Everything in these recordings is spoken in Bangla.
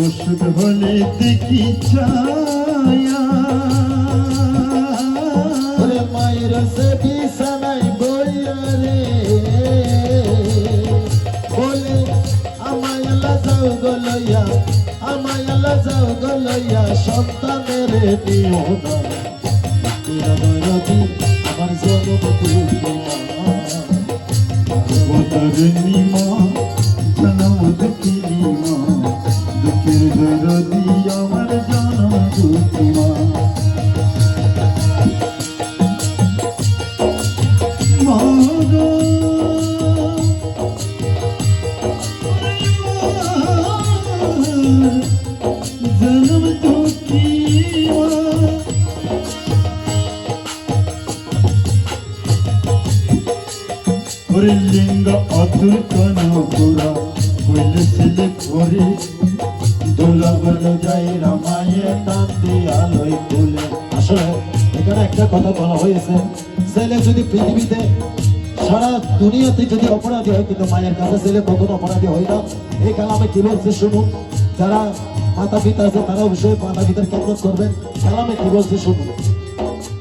ওষুধ হলে দেখি ছায়া মায়ের সে বিছানায় বইয়া রে বলে আমায় আল্লাহ যাও গলইয়া আমায় আল্লাহ যাও গলইয়া সন্তানের নিও না আমার জন্ম বদরনি মা জনম দুঃখিনী মা দুঃখের দরদি আমার জনম দুঃখী মা মাগো জনম দুঃখী মা লিঙ্গ অতুল কনপুরা বলে ছেলে করে দোলা বলে যাই রামায়ে তান্দি আলোয় তুলে। আসলে এখানে একটা কথা বলা হয়েছে, ছেলে যদি পৃথিবীতে সারা দুনিয়াতে যদি অপরাধী হয় কিন্তু মায়ের কাছে ছেলে কখনো অপরাধী হয় না। এই কালামে কি বলছে শুনুন, যারা মাতা পিতা আছে তারা অবশ্যই মাতা পিতার খেদমত করবেন। কালামে কি বলছে শুনুন,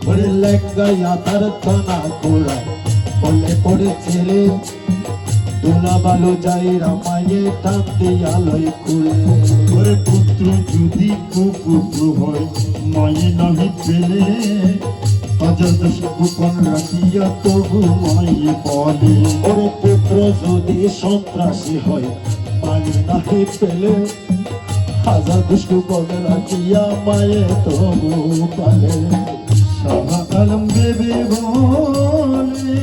বলে লেঙ্গাইয়া তার কানা কোড়া বলে পড়ে ছেলে দোলা বালো যাই রামায়ে টানতে আলোয় খুলে। ওরে পুত্র যদি কুপুত্র হয় মায়ে নাহি পেলে হাজার দশ গোপন রাখিয়া তবু মায়ে বলে। ওরে পুত্র যদি সন্ত্রাসী হয় মায়ে নাহি পেলে হাজার দুষ্টু বলে রাখিয়া মায়ে তবু পালে। শাহ আলম বেবে বলে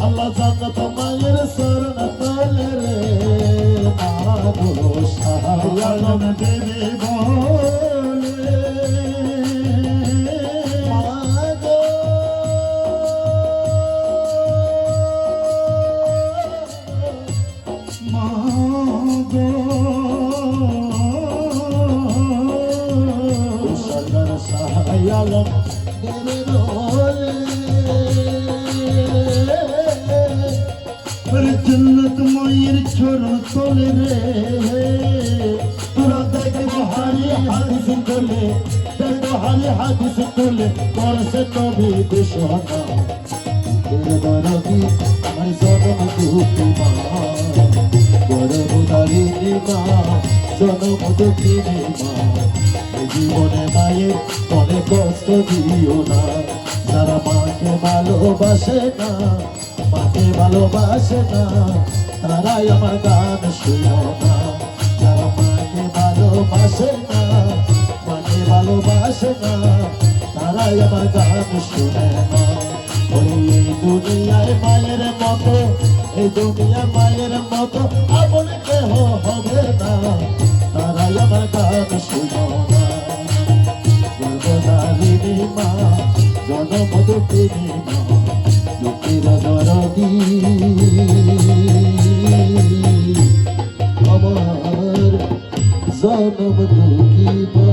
আল্লাহ জান্নাত মায়ের শরণ তলে রে মাগো শাহ আলম বেবে বলে মাগো মাগো সরকার শাহ আলম বেবে বলে জন্নত মায়ের চরণ তলে রে তোরা দেখে হারি হাদিস তোলে দেখো হারি হাদিস তোলে করছে নবী বিশ্বনা তেরে দরদি আমার জনম দুঃখী মা গর্ভধারিণী মা জনম দুঃখিনী মা এই জীবনে মায়ের মনে কষ্ট দিও না। যারা মাকে ভালোবাসে না মাকে ভালোবাসে না তারাই আমার গান শুনো না। যারা মাকে ভালোবাসে না মাকে ভালোবাসে না তারাই আমার গান শুনে না। ওই এই দুনিয়ায় মায়ের মতো এই দুনিয়ার মায়ের মতো আপন কেহ হবে না তারাই আমার গান শুনো না। গর্ভধারিণী মা জনম দুঃখিনী মা দুঃখের দরদি আমার জনম দুঃখী মা।